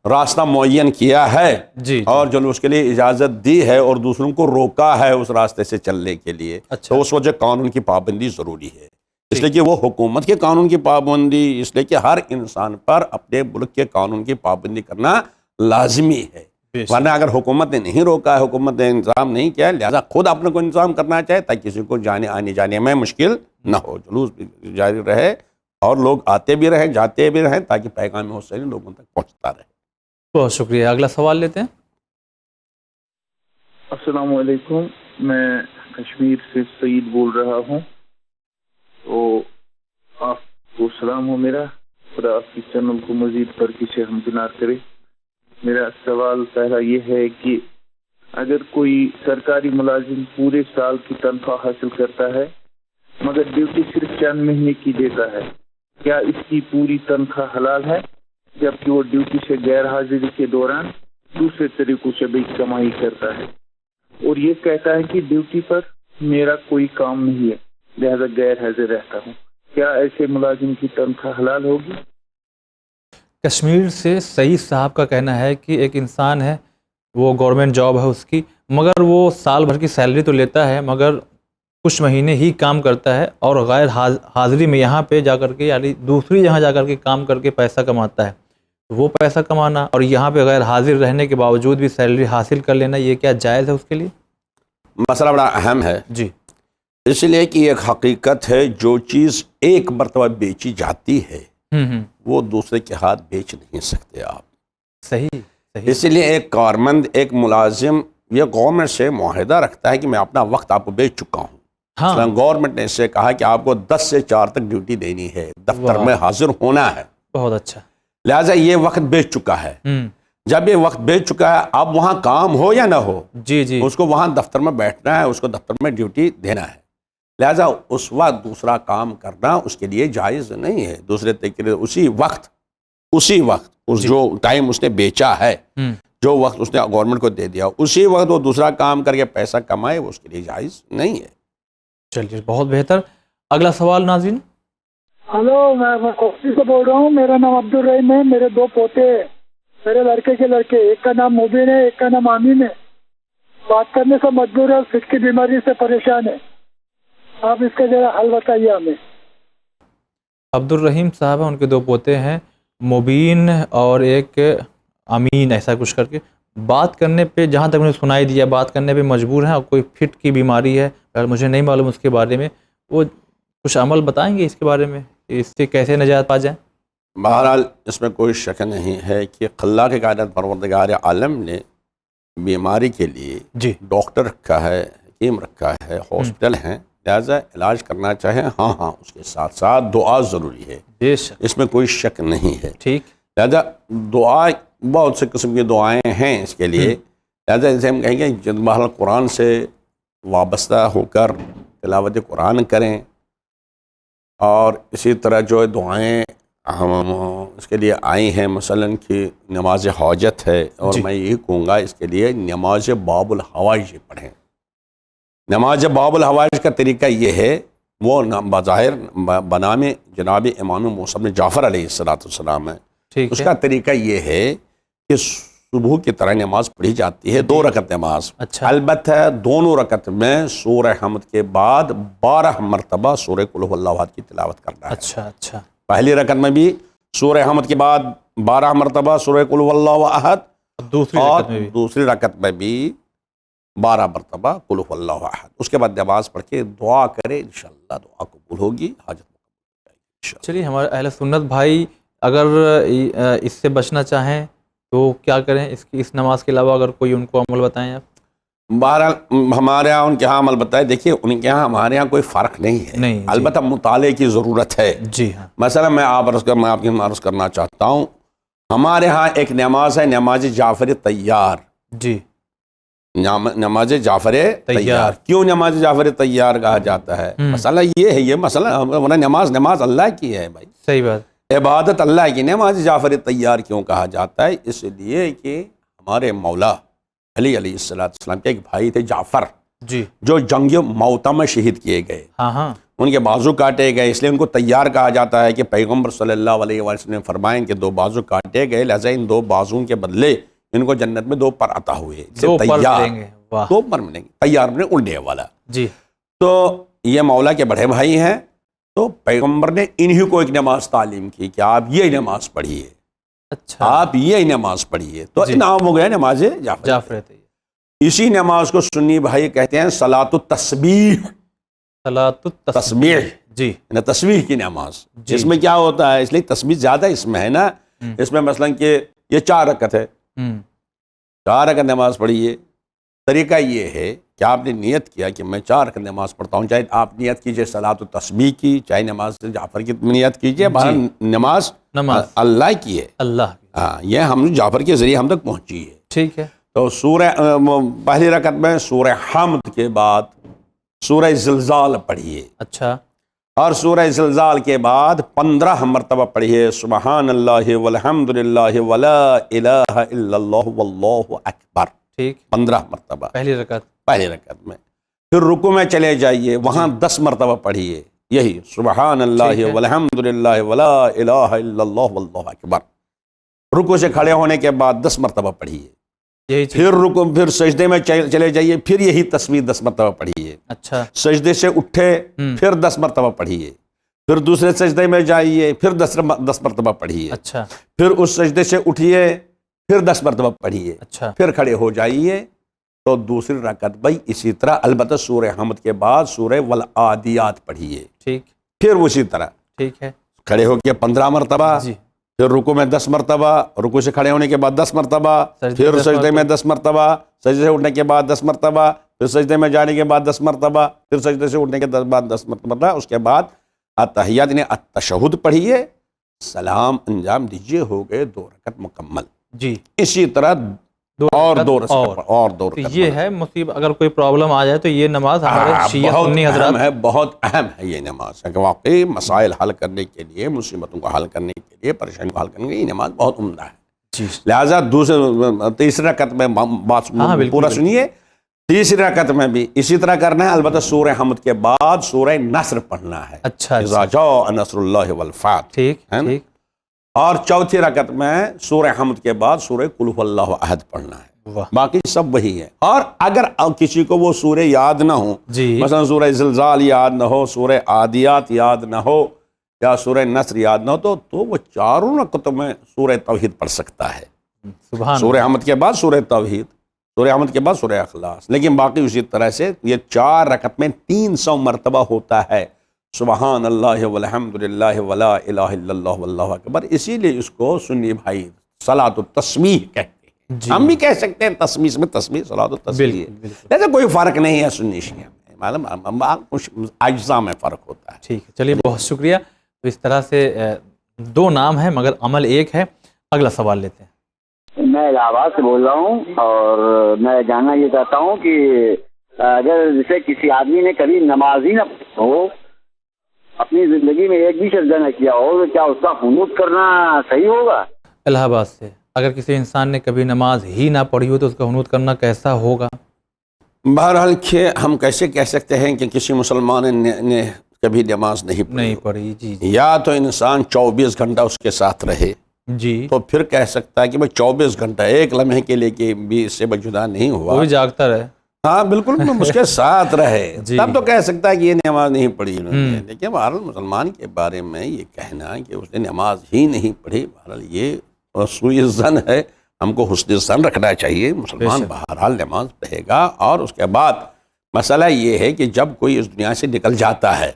راستہ معین کیا ہے اور جو اس کے لیے اجازت دی ہے اور دوسروں کو روکا ہے اس راستے سے چلنے کے لیے، تو اس وجہ قانون کی پابندی ضروری ہے، اس لیے کہ وہ حکومت کے قانون کی پابندی، اس لیے کہ ہر انسان پر اپنے ملک کے قانون کی پابندی کرنا لازمی ہے، ورنہ اگر حکومت نے نہیں روکا ہے، حکومت نے انتظام نہیں کیا ہے، لہذا خود اپنے کو انتظام کرنا چاہے تاکہ کسی کو آنے جانے میں مشکل نہ ہو، جلوس بھی جاری رہے اور لوگ آتے بھی رہیں جاتے بھی رہیں تاکہ پیغام حسین لوگوں تک پہنچتا رہے۔ بہت شکریہ۔ اگلا سوال لیتے ہیں۔ السلام علیکم، میں کشمیر سے سعید بول رہا ہوں، تو آپ کو سلام ہو میرا، خدا آپ کی چینل کو مزید برکت سے ہمکنار کرے۔ میرا سوال پہلا یہ ہے کہ اگر کوئی سرکاری ملازم پورے سال کی تنخواہ حاصل کرتا ہے مگر ڈیوٹی صرف چند مہینے کی دیتا ہے، کیا اس کی پوری تنخواہ حلال ہے، جبکہ وہ ڈیوٹی سے غیر حاضری کے دوران دوسرے طریقوں سے بھی کمائی کرتا ہے، اور یہ کہتا ہے کہ ڈیوٹی پر میرا کوئی کام نہیں ہے لہذا غیر حاضر رہتا ہوں، کیا ایسے ملازم کی تنخواہ حلال ہوگی؟ کشمیر سے سعید صاحب کا کہنا ہے کہ ایک انسان ہے، وہ گورنمنٹ جاب ہے اس کی، مگر وہ سال بھر کی سیلری تو لیتا ہے مگر کچھ مہینے ہی کام کرتا ہے اور غیر حاضری میں یہاں پہ جا کر کے، یعنی دوسری جہاں جا کر کے کام کر کے پیسہ کماتا ہے، وہ پیسہ کمانا اور یہاں پہ غیر حاضر رہنے کے باوجود بھی سیلری حاصل کر لینا، یہ کیا جائز ہے اس کے لیے؟ مسئلہ بڑا اہم ہے جی، اس لیے کہ ایک حقیقت ہے، جو چیز ایک مرتبہ بیچی جاتی ہے وہ دوسرے کے ہاتھ بیچ نہیں سکتے آپ۔ صحیح۔ اس لیے ایک کارمند، ایک ملازم یہ گورنمنٹ سے معاہدہ رکھتا ہے کہ میں اپنا وقت آپ کو بیچ چکا ہوں، مثلا گورنمنٹ نے اس سے کہا کہ آپ کو 10 سے 4 تک ڈیوٹی دینی ہے، دفتر میں حاضر ہونا ہے، بہت اچھا، لہٰذا یہ وقت بیچ چکا ہے۔ جب یہ وقت بیچ چکا ہے، اب وہاں کام ہو یا نہ ہو، جی اس کو وہاں دفتر میں بیٹھنا ہے، اس کو دفتر میں ڈیوٹی دینا ہے، لہٰذا اس وقت دوسرا کام کرنا اس کے لیے جائز نہیں ہے، دوسرے طریقے اسی وقت جو ٹائم اس نے بیچا ہے، جو وقت اس نے گورنمنٹ کو دے دیا، اسی وقت وہ دوسرا کام کر کے پیسہ کمائے، وہ اس کے لیے جائز نہیں ہے۔ چلیے، بہت بہتر۔ اگلا سوال ناظرین۔ ہلو، میں کوسی سے بول رہا ہوں، میرا نام عبدالرحیم ہے، میرے 2 پوتے ہیں، میرے لڑکے کے لڑکے، ایک کا نام مبین ہے، ایک کا نام آمین ہے، بات کرنے سے مجبور ہے، فٹ کی بیماری سے پریشان ہے، آپ اس کا ذرا حل بتائیے ہمیں۔ عبدالرحیم صاحب ہیں، ان کے 2 پوتے ہیں، مبین اور ایک امین، ایسا کچھ کر کے، بات کرنے پہ جہاں تک انہیں سنائی دیا بات کرنے پہ مجبور ہیں، اور کوئی فٹ کی بیماری ہے، اگر مجھے نہیں معلوم اس کے بارے میں، وہ کچھ عمل بتائیں گے اس کے بارے میں، اس سے کیسے نجات پا جائیں؟ بہرحال اس میں کوئی شک نہیں ہے کہ اللہ کے کائنات پروردگار عالم نے بیماری کے لیے ڈاکٹر رکھا ہے، حکیم رکھا ہے، ہاسپٹل ہیں، لہٰذا علاج کرنا چاہے، ہاں اس کے ساتھ ساتھ دعا ضروری ہے، اس میں کوئی شک نہیں ہے، ٹھیک، لہٰذا دعا بہت سے قسم کی دعائیں ہیں اس کے لیے، لہٰذا جیسے ہم کہیں گے جب بہرحال قرآن سے وابستہ ہو کر تلاوت قرآن کریں، اور اسی طرح جو دعائیں ہم اس کے لیے آئی ہیں، مثلاً کہ نماز حاجت ہے، اور میں یہی کہوں گا اس کے لیے نماز باب الحوائج پڑھیں۔ نماز باب الحوائج کا طریقہ یہ ہے، وہ بظاہر بنام جناب امام موسیٰ بن جعفر علیہ السلام ہے، اس کا طریقہ یہ ہے کہ صبح کی طرح نماز پڑھی جاتی ہے، 2 رکعت نماز، البتہ دونوں رکعت میں سورہ حمد کے بعد 12 مرتبہ سورہ قل هو اللہ احد کی تلاوت کرنا ہے۔ اچھا، پہلی رکعت میں بھی سورہ حمد کے بعد 12 مرتبہ سورہ قل هو اللہ احد، اور دوسری رکعت میں بھی 12 مرتبہ قل هو اللہ احد. اس کے بعد نماز پڑھ کے دعا کرے، انشاءاللہ دعا قبول ہوگی، حاجت مقبول ہو جائے گی. چلیے ہمارے اہل سنت بھائی اگر اس سے بچنا چاہیں تو کیا کریں؟ اس نماز کے علاوہ اگر کوئی ان کو عمل بتائیں آپ. بہرحال ہمارے ہاں ان کے ہاں عمل بتائے. دیکھیے ان کے ہاں ہمارے ہاں کوئی فرق نہیں ہے، نہیں جی. البتہ مطالعے کی ضرورت ہے. جی ہاں. مثلا میں آپ کی عرض کرنا چاہتا ہوں، ہمارے ہاں ایک نماز ہے نماز جعفر طیار. جی نماز جعفر طیار. کیوں نماز جعفر طیار کہا جاتا ہے؟ مسئلہ یہ ہے، یہ مسئلہ نماز اللہ کی ہے بھائی، صحیح بات، عبادت اللہ کی. نماز جعفر طیار کیوں کہا جاتا ہے؟ اس لیے کہ ہمارے مولا علی علیہ السلام کے ایک بھائی تھے جعفر، جی جو جنگ موتا میں شہید کیے گئے. ہاں ہاں. ان کے بازو کاٹے گئے، اس لیے ان کو طیار کہا جاتا ہے کہ پیغمبر صلی اللہ علیہ وسلم نے فرمائیں کہ 2 بازو کاٹے گئے، لہذا ان 2 بازوں کے بدلے ان کو جنت میں 2 پر عطا ہوئے. 2 پر تیار ملیں گے. واہ. 2 پر ملیں گے. طیار میں اڑنے والا. جی. تو یہ مولا کے بڑے بھائی ہیں، تو پیغمبر نے انہی کو ایک نماز تعلیم کی کہ آپ یہ نماز پڑھیے. اچھا. آپ یہ نماز پڑھیے، تو جی. نام ہو گیا نماز جعفر. اسی نماز کو سنی بھائی کہتے ہیں صلاۃ التسبیح. صلاۃ تسبیح، جی، تسبیح کی نماز. جی. اس میں کیا ہوتا ہے؟ اس لیے تسبیح زیادہ اس میں ہے نا. اس میں مثلا کہ یہ 4 رکعت ہے، 4 رکعت نماز پڑھیے. طریقہ یہ ہے کہ آپ نے نیت کیا کہ میں 4 رکعت نماز پڑھتا ہوں. چاہے آپ نیت کیجئے صلاۃ التسبیح کی، چاہے نماز جعفر کی نیت کیجئے، بہرحال نماز اللہ کی ہے. اللہ. ہاں، یہ ہم جعفر کے ذریعے ہم تک پہنچی ہے. ٹھیک ہے. تو پہلی رکعت میں سورہ حمد کے بعد سورہ زلزال پڑھیے. اچھا. اور سورہ زلزال کے بعد 15 مرتبہ پڑھیے سبحان اللہ والحمد للہ ولا الہ الا اللہ واللہ اکبر. ٹھیک. 15 مرتبہ پہلی رکعت میں. پھر رکوع میں چلے جائیے، وہاں 10 مرتبہ پڑھیے یہی سبحان اللہ والحمد للہ ولا الہ الا اللہ واللہ اکبر. رکوع سے کھڑے ہونے کے بعد 10 مرتبہ پڑھیے. پھر سجدے میں چلے جائیے، پھر یہی تسبیح 10 مرتبہ پڑھیے. اچھا. سجدے سے اٹھے پھر 10 مرتبہ پڑھیے. پھر دوسرے سجدے میں جائیے، پھر 10 مرتبہ پڑھیے. اچھا. پھر اس سجدے سے اٹھیے، پھر 10 مرتبہ پڑھیے. اچھا. پھر کھڑے ہو جائیے. تو دوسری رکعت بھائی اسی طرح، البتہ سورہ حمد کے بعد سورہ والعادیات پڑھیے. ٹھیک. پھر اسی طرح ٹھیک ہے کھڑے ہو کے 15 مرتبہ. جی. پھر رکوع میں 10 مرتبہ، رکوع سے کھڑے ہونے کے بعد 10 مرتبہ. پھر سجدے میں 10 مرتبہ، سجدے سے اٹھنے کے بعد 10 مرتبہ. پھر سجدے میں جانے کے بعد 10 مرتبہ. پھر سجدے سے اٹھنے کے بعد 10 مرتبہ. اس کے بعد التحیات یعنی التشہد پڑھیے، سلام انجام دیجیے. ہو گئے 2 رکعت مکمل. جی. اسی طرح اور 2 رکعت. یہ ہے مصیبت، اگر کوئی پرابلم آ جائے تو یہ نماز ہمارے شیعہ سنی حضرات ہے، بہت اہم ہے یہ نماز. کہ واقعی مسائل حل کرنے کے لیے، مصیبتوں کو حل کرنے کے لیے، پریشانی کو حل کرنے کے لیے یہ نماز بہت عمدہ ہے. جی. لہٰذا تیسری رکعت میں بات پورا سنیے. تیسری رکعت میں بھی اسی طرح کرنا ہے، البتہ سورہ حمد کے بعد سورہ نصر پڑھنا ہے. اچھا. اذا جاء نصر اللہ والفتح. ٹھیک. اور چوتھی رکعت میں سورہ حمد کے بعد سورہ قل هو اللہ احد پڑھنا ہے. باقی سب وہی ہے. اور اگر کسی کو وہ سورہ یاد نہ ہو، مثلا سورہ زلزال یاد نہ ہو، سورہ عادیات یاد نہ ہو، یا سورہ نصر یاد نہ ہو، تو وہ 4 رکعتوں میں سورہ توحید پڑھ سکتا ہے. سورہ حمد کے بعد سورہ توحید، سورہ حمد کے بعد سورہ اخلاص. لیکن باقی اسی طرح سے یہ 4 رکعت میں 300 مرتبہ ہوتا ہے سبحان اللہ والحمد للہ ولا الہ الا اللہ واللہ اکبر. اسی لیے اس کو سنی بھائی صلاۃ التسبیح کہتے ہیں. ہم بھی کہہ سکتے ہیں تسبیح میں تسبیح صلاۃ التسبیح. ایسا کوئی فرق نہیں ہے سنی شیعہ میں، معلوم کچھ اجزاء میں فرق ہوتا ہے. ٹھیک ہے. چلیے بہت شکریہ. تو اس طرح سے 2 نام ہیں مگر عمل ایک ہے. اگلا سوال لیتے ہیں. میں الہ آباد سے بول رہا ہوں، اور میں جاننا یہ چاہتا ہوں کہ اگر جیسے کسی آدمی نے کبھی نماز ہی نہ ہو، اپنی زندگی میں ایک بھی سجدہ نہ کیا ہو، تو کیا اس کا قنوت کرنا صحیح ہوگا؟ الہ آباد سے اگر کسی انسان نے کبھی نماز ہی نہ پڑھی ہو تو اس کا قنوت کرنا کیسا ہوگا؟ بہرحال ہم کیسے کہہ سکتے ہیں کہ کسی مسلمان نے کبھی نماز نہیں پڑھی؟ جی. یا تو انسان 24 گھنٹہ اس کے ساتھ رہے، جی، تو پھر کہہ سکتا ہے کہ میں 24 گھنٹہ ایک لمحے کے لیے کہ بھی اس سے جدا نہیں ہوا، وہ جاگتا رہے. ہاں بالکل اس کے ساتھ رہے. تب تو کہہ سکتا ہے کہ یہ نماز نہیں پڑھی انہوں نے. لیکن بہرحال مسلمان کے بارے میں یہ کہنا کہ اس نے نماز ہی نہیں پڑھی، بہرحال یہ سوء ظن ہے. ہم کو حسن ظن رکھنا چاہیے. مسلمان بہرحال نماز پڑھے گا. اور اس کے بعد مسئلہ یہ ہے کہ جب کوئی اس دنیا سے نکل جاتا ہے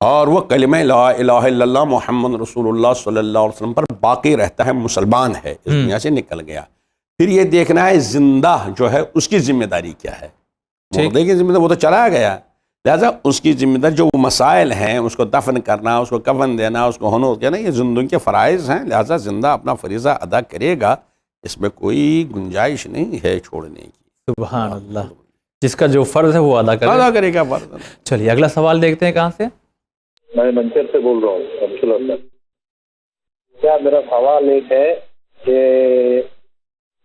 اور وہ کلمہ لا الہ الا اللہ محمد رسول اللہ صلی اللہ علیہ وسلم پر باقی رہتا ہے, مسلمان ہے, اس دنیا سے نکل گیا, پھر یہ دیکھنا ہے زندہ جو ہے اس کی ذمہ داری کیا ہے. مردے کی ذمہ داری وہ تو چلا گیا, لہٰذا اس کی ذمہ داری جو مسائل ہیں, اس کو دفن کرنا, اس کو کفن دینا, اس کو ہنوز دینا, یہ زندوں کے فرائض ہیں. لہٰذا زندہ اپنا فریضہ ادا کرے گا, اس میں کوئی گنجائش نہیں ہے چھوڑنے کی. سبحان اللہ. جس کا جو فرض ہے وہ ادا کرے گا فرض. چلیے اگلا سوال دیکھتے ہیں. کہاں سے؟ میں منچر سے بول رہا ہوں. کیا میرا سوال ایک ہے کہ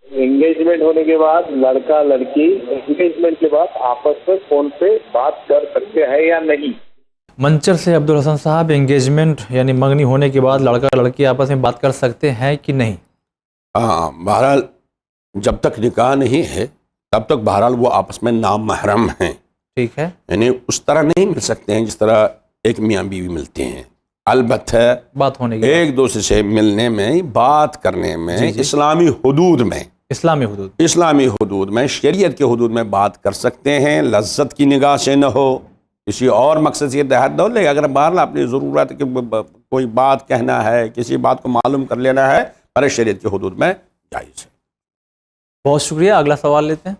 انگیجمنٹ ہونے کے بعد لڑکا لڑکی انگیجمنٹ کے بعد آپس میں فون پہ بات کر سکتے ہیں یا نہیں؟ منچر سے عبدالحسن صاحب, انگیجمنٹ یعنی منگنی ہونے کے بعد لڑکا لڑکی آپس میں بات کر سکتے ہیں کہ نہیں؟ ہاں, بہرحال جب تک نکاح نہیں ہے تب تک بہرحال وہ آپس میں نامحرم ہیں. ٹھیک ہے, یعنی اس طرح نہیں مل سکتے ہیں جس طرح ایک میاں بیوی ملتے ہیں. البتہ بات ہونے کی ایک دوسرے سے ملنے میں, بات کرنے میں, اسلامی حدود میں, اسلامی حدود میں, شریعت کے حدود میں بات کر سکتے ہیں. لذت کی نگاہ سے نہ ہو, کسی اور مقصد سے تحت نہ ہو, لیکن اگر بہرحال اپنی ضرورت کہ کوئی بات کہنا ہے, کسی بات کو معلوم کر لینا ہے, پر شریعت کے حدود میں جائز ہے. بہت شکریہ. اگلا سوال لیتے ہیں.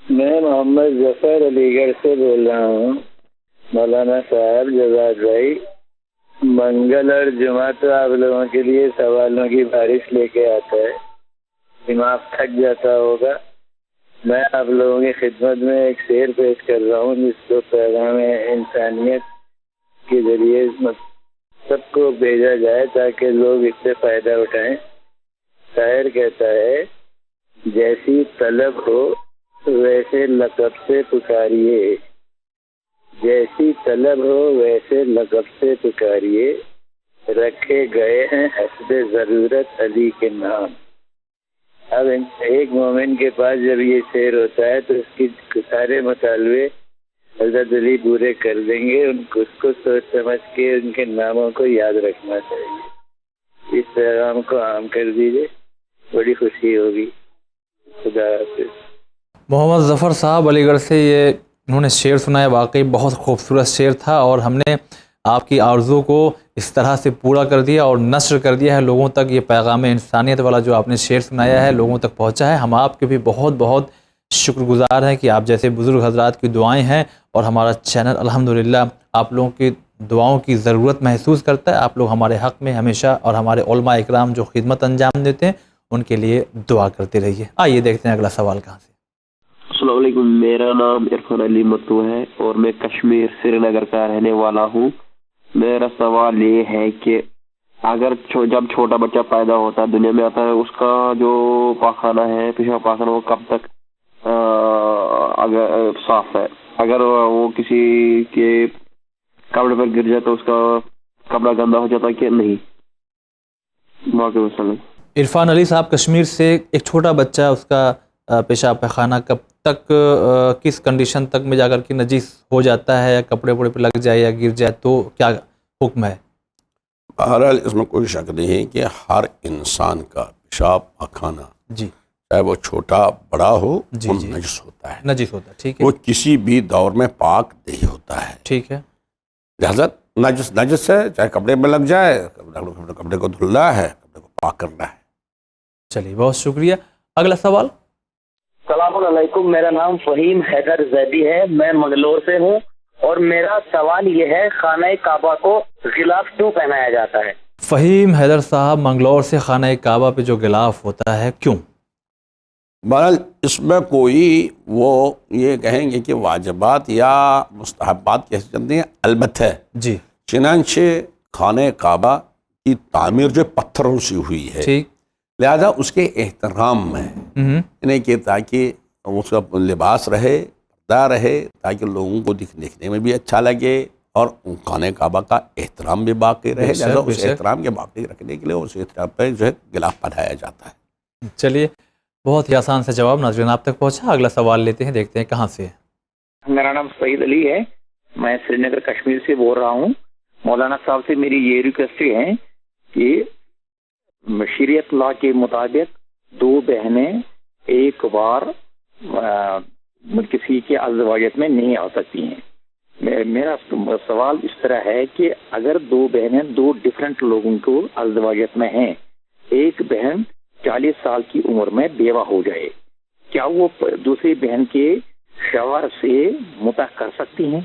میں محمد ظفر علی گڑھ سے بول رہا ہوں. مولانا صاحب جزاک بھائی, منگل اور جمعہ تو آپ لوگوں کے لیے سوالوں کی بارش لے کے آتا ہے, دماغ تھک جاتا ہوگا. میں آپ لوگوں کی خدمت میں ایک شعر پیش کر رہا ہوں جس کو پیغام انسانیت کے ذریعے سب کو بھیجا جائے تاکہ لوگ اس سے فائدہ اٹھائیں. شاعر کہتا ہے, جیسی طلب ہو ویسے لقب سے پکاریے, جیسی طلب ہو ویسے لقب سے پکاریے, رکھے گئے ہیں حسب ضرورت علی کے نام. اب ایک مومن کے پاس جب یہ شعر ہوتا ہے تو اس کی سارے مطالبے حضرت علی پورے کر دیں گے. اس کو سوچ سمجھ کے ان کے ناموں کو یاد رکھنا چاہیے. اس پیغام کو عام کر دیجیے, بڑی خوشی ہوگی. خدا حافظ. محمد ظفر صاحب علی گڑھ سے یہ انہوں نے شعر سنایا, واقعی بہت خوبصورت شعر تھا اور ہم نے آپ کی آرزو کو اس طرح سے پورا کر دیا اور نشر کر دیا ہے لوگوں تک. یہ پیغام انسانیت والا جو آپ نے شعر سنایا ہے لوگوں تک پہنچا ہے. ہم آپ کے بھی بہت بہت شکر گزار ہیں کہ آپ جیسے بزرگ حضرات کی دعائیں ہیں اور ہمارا چینل الحمدللہ آپ لوگوں کی دعاؤں کی ضرورت محسوس کرتا ہے. آپ لوگ ہمارے حق میں ہمیشہ اور ہمارے علماء اکرام جو خدمت انجام دیتے ہیں ان کے لیے دعا کرتے رہیے. آئیے دیکھتے ہیں اگلا سوال کہاں سے. السلام علیکم, میرا نام عرفان علی متو ہے اور میں کشمیر سری نگر کا رہنے والا ہوں. میرا سوال یہ ہے کہ اگر جب چھوٹا بچہ پیدا ہوتا ہے, دنیا میں آتا ہے, اس کا جو پاخانہ ہے, پیشاب پاخانہ, وہ کب تک اگر صاف ہے؟ اگر وہ کسی کے کپڑے پر گر جائے تو اس کا کپڑا گندا ہو جاتا ہے کہ نہیں؟ واقعی وسلم. عرفان علی صاحب کشمیر سے, ایک چھوٹا بچہ, اس کا پیشاب پخانہ کب تک, کس کنڈیشن تک میں جا کر کے نجیس ہو جاتا ہے, یا کپڑے وپڑے پہ لگ جائے یا گر جائے تو کیا حکم ہے؟ بہرحال اس میں کوئی شک نہیں ہے کہ ہر انسان کا پیشاب پخانہ چاہے وہ چھوٹا بڑا ہو وہ نجس ہوتا ہے. نجس ہوتا ہے, ٹھیک ہے. وہ کسی بھی دور میں پاک نہیں ہوتا ہے, ٹھیک ہے. لہذا نجس ہے, چاہے کپڑے میں لگ جائے, کپڑے کو دھلنا ہے, کپڑے کو پاک کرنا ہے. چلیے بہت شکریہ. اگلا سوال. السلام علیکم, میرا نام فہیم حیدر زیدی ہے, میں منگلور سے ہوں اور میرا سوال یہ ہے, خانہ کعبہ کو غلاف کیوں پہنایا جاتا ہے؟ فہیم حیدر صاحب منگلور سے, خانہ کعبہ پہ جو غلاف ہوتا ہے کیوں؟ بہرحال اس میں کوئی وہ یہ کہیں گے کہ واجبات یا مستحبات کیسے چلتے ہیں, البتہ جی چنانچہ خانہ کعبہ کی تعمیر جو پتھروں سے ہوئی ہے, ٹھیک, لہذا اس کے احترام میں یعنی کہ تاکہ اس کا لباس رہے, پردہ رہے, تاکہ لوگوں کو دیکھنے میں بھی اچھا لگے اور خانہ کعبہ کا احترام بھی باقی رہے. لہذا اس احترام کے باقی رکھنے کے لیے اس احترام پہ جو ہے غلاف پہنایا جاتا ہے. چلیے بہت ہی آسان سے جواب ناظرین آپ تک پہنچا. اگلا سوال لیتے ہیں, دیکھتے ہیں کہاں سے. میرا نام سعید علی ہے, میں سری نگر کشمیر سے بول رہا ہوں. مولانا صاحب سے میری یہ ریکویسٹ ہے کہ شریعت لا کے مطابق دو بہنیں ایک بار کسی کے ازدواجیت میں نہیں آ سکتی ہیں. میرا سوال اس طرح ہے کہ اگر دو بہنیں دو ڈفرینٹ لوگوں کو ازدواجیت میں ہیں، ایک بہن 40 سال کی عمر میں بیوہ ہو جائے، کیا وہ دوسری بہن کے شوہر سے متع کر سکتی ہیں؟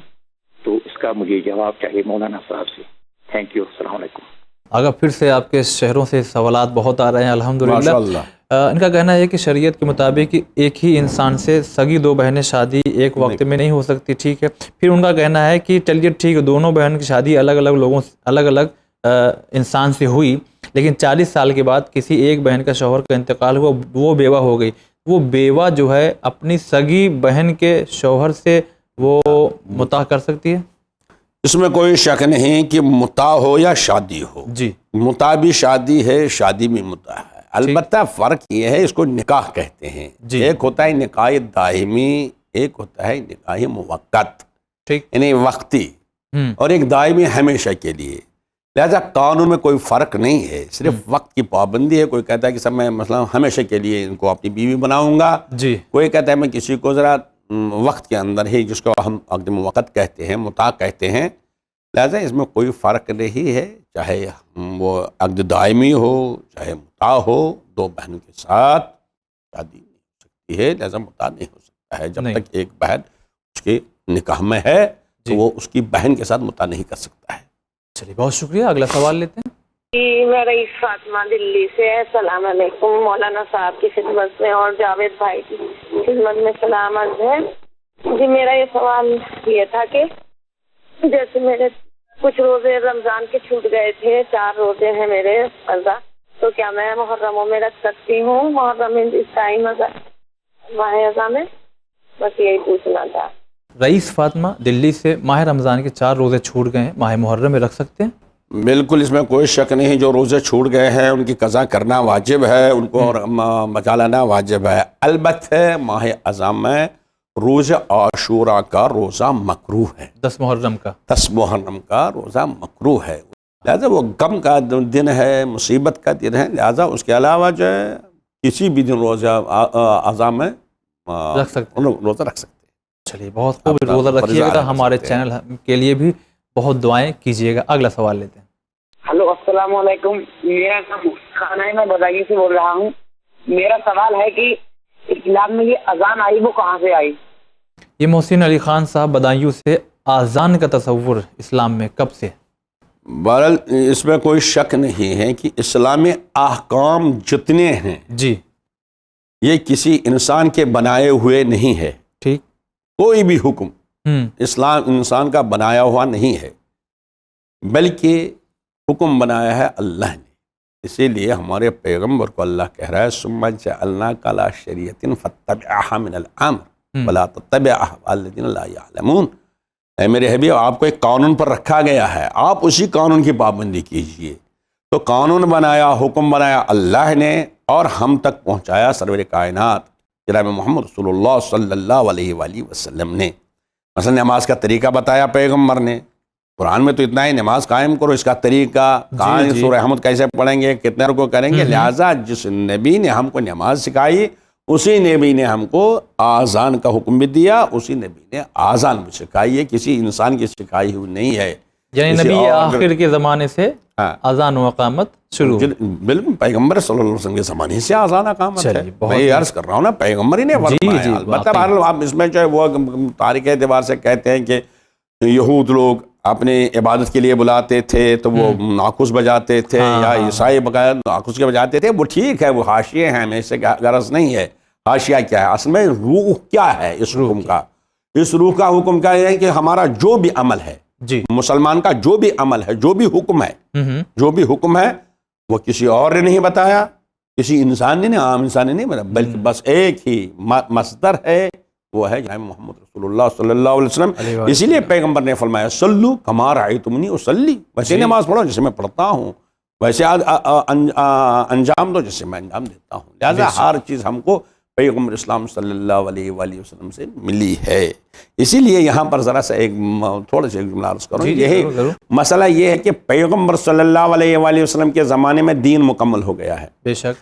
تو اس کا مجھے جواب چاہیے مولانا صاحب سے. Thank you. السلام علیکم. اگر پھر سے آپ کے شہروں سے سوالات بہت آ رہے ہیں الحمدللہ. ماشاءاللہ. ان کا کہنا ہے کہ شریعت کے مطابق ایک ہی انسان سے سگی دو بہنیں شادی ایک وقت میں نہیں ہو سکتی. ٹھیک ہے. پھر ان کا کہنا ہے کہ چلیے ٹھیک ہے، دونوں بہن کی شادی الگ الگ لوگوں الگ الگ انسان سے ہوئی، لیکن 40 سال کے بعد کسی ایک بہن کا شوہر کا انتقال ہوا، وہ بیوہ ہو گئی. وہ بیوہ جو ہے اپنی سگی بہن کے شوہر سے وہ متع کر سکتی ہے؟ اس میں کوئی شک نہیں کہ متع ہو یا شادی ہو. جی. متع بھی شادی ہے، شادی بھی متع ہے. البتہ فرق یہ ہے، اس کو نکاح کہتے ہیں. ایک ہوتا ہے نکاح دائمی، ایک ہوتا ہے نکاح موقت، یعنی وقتی، اور ایک دائمی ہمیشہ کے لیے. لہذا قانون میں کوئی فرق نہیں ہے، صرف وقت کی پابندی ہے. کوئی کہتا ہے کہ سب میں مثلا ہمیشہ کے لیے ان کو اپنی بیوی بناؤں گا. جی. کوئی کہتا ہے میں کسی کو ذرا وقت کے اندر ہی، جس کو ہم عقد موقت کہتے ہیں، متع کہتے ہیں. لہذا اس میں کوئی فرق نہیں ہے، چاہے وہ عقد دائمی ہو چاہے متع ہو. دو بہنوں کے ساتھ شادی نہیں ہو سکتی ہے، لہذا متع نہیں ہو سکتا ہے. جب تک ایک بہن اس کے نکاح میں ہے تو وہ اس کی بہن کے ساتھ متع نہیں کر سکتا ہے. چلیے بہت شکریہ. اگلا سوال لیتے ہیں. جی، میں رئیس فاطمہ دلی سے. السلام علیکم. مولانا صاحب کی خدمت میں اور جاوید بھائی کی خدمت میں سلام عرض ہے. جی، میرا یہ سوال یہ تھا کہ جیسے میرے کچھ روزے رمضان کے چھوٹ گئے تھے، 4 روزے ہیں میرے قضا، تو کیا میں محرموں میں رکھ سکتی ہوں؟ محرم اس ٹائم ماہ ازاں میں بس یہی پوچھنا تھا. رئیس فاطمہ دلی سے، ماہ رمضان کے 4 روزے چھوٹ گئے ہیں، ماہ محرم میں رکھ سکتے ہیں؟ بالکل، اس میں کوئی شک نہیں. جو روزے چھوٹ گئے ہیں ان کی قضا کرنا واجب ہے، ان کو بچا لینا واجب ہے. البتہ ماہ ازاں میں روز عاشوراء کا روزہ مکروہ ہے. 10 محرم کا 10 محرم کا روزہ مکروہ ہے. لہذا وہ غم کا دن ہے، مصیبت کا دن ہے. لہذا اس کے علاوہ جو ہے کسی بھی دن روزہ ازاں میں رکھ سکتے روزہ رکھ سکتے. چلیے بہت خوب. روزہ رکھیے گا. ہمارے چینل کے لیے بھی بہت دعائیں کیجیے گا. اگلا سوال لیتے ہیں. ہلو، السلام علیکم. میرا نام خانہ میں بدایوں سے بول رہا ہوں. میرا سوال ہے کہ اسلام میں یہ اذان آئی وہ کہاں سے آئی؟ یہ محسن علی خان صاحب بدایوں سے. اذان کا تصور اسلام میں کب سے؟ بہرحال اس میں کوئی شک نہیں ہے کہ اسلامی احکام جتنے ہیں جی یہ کسی انسان کے بنائے ہوئے نہیں ہے. ٹھیک. کوئی بھی حکم اسلام انسان کا بنایا ہوا نہیں ہے، بلکہ حکم بنایا ہے اللہ نے. اسی لیے ہمارے پیغمبر کو اللہ کہہ رہا ہے ثم جعلناک علی شریعۃ فاتبعها من الامر ولا تتبع اهواء الذین لا یعلمون. اے میرے حبیب، آپ کو ایک قانون پر رکھا گیا ہے، آپ اسی قانون کی پابندی کیجئے. تو قانون بنایا، حکم بنایا اللہ نے، اور ہم تک پہنچایا سرور کائنات جناب محمد رسول اللہ صلی اللہ علیہ وآلہ وسلم نے. مثلا نماز کا طریقہ بتایا پیغمبر نے. قرآن میں تو اتنا ہی، نماز قائم کرو، اس کا طریقہ کہاں، سورہ احمد کیسے پڑھیں گے، کتنے رکوع کریں گے. لہٰذا جس نبی نے ہم کو نماز سکھائی اسی نبی نے ہم کو آذان کا حکم بھی دیا، اسی نبی نے آذان بھی سکھائی ہے، کسی انسان کی سکھائی ہوئی نہیں ہے. یعنی نبی آخر کے زمانے سے آذان و اقامت شروع. بالکل پیغمبر صلی اللہ علیہ وسلم کے زمانے سے آذان اقامت ہے. میں عرض کر رہا ہوں نا، پیغمبر ہی نے فرمایا. البتہ آپ اس میں جو ہے وہ تاریخ اعتبار سے کہتے ہیں کہ یہود لوگ اپنے عبادت کے لیے بلاتے تھے تو وہ ناقوس بجاتے تھے، یا عیسائی بغیر ناقوس کے بجاتے تھے. وہ ٹھیک ہے، وہ حاشیے ہیں، ہمیں اس سے غرض نہیں ہے. حاشیہ کیا ہے؟ اصل میں روح کیا ہے اس حکم کا؟ اس روح کا حکم کیا ہے کہ ہمارا جو بھی عمل ہے، مسلمان کا جو بھی عمل ہے، جو بھی حکم ہے، جو بھی حکم ہے وہ کسی اور نے نہیں بتایا، کسی انسان نے نہیں، عام انسان نے نہیں بتایا، بلکہ بس ایک ہی مصدر ہے، وہ ہے جناب محمد رسول اللہ صلی اللہ علیہ وسلم. اسی لیے پیغمبر نے فرمایا صلو کما رأیتمونی اصلی، ویسے نماز پڑھو جیسے میں پڑھتا ہوں، ویسے انجام دو جیسے میں انجام دیتا ہوں. لہذا ہر چیز ہم کو پیغمبر اسلام صلی اللہ علیہ وآلہ وسلم سے ملی ہے. اسی لیے یہاں پر ذرا سا ایک تھوڑا سا جملہ عرض کروں. یہی مسئلہ یہ ہے کہ پیغمبر صلی اللہ علیہ وآلہ وسلم کے زمانے میں دین مکمل ہو گیا ہے. بے شک.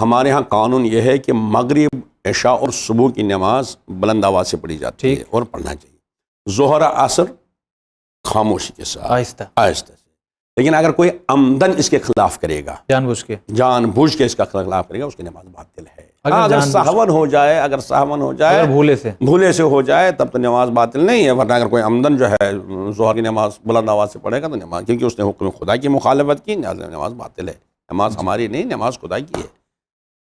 ہمارے ہاں قانون یہ ہے کہ مغرب، عشاء اور صبح کی نماز بلند آواز سے پڑھی جاتی ہے اور پڑھنا چاہیے، ظہر عصر خاموشی کے ساتھ، آہستہ آہستہ سے۔ لیکن اگر کوئی عمدن اس کے خلاف کرے گا، جان بوجھ کے اس کا خلاف کرے گا، اس کی نماز باطل ہے۔ اگر سہون ہو جائے، بھولے سے ہو جائے تب تو نماز باطل نہیں ہے، ورنہ اگر کوئی عمدن جو ہے ظہر کی نماز بلند آواز سے پڑھے گا تو نماز، کیونکہ اس نے حکم خدا کی مخالفت کی، لہٰذا نماز باطل ہے۔ نماز ہماری نہیں، نماز خدا کی ہے،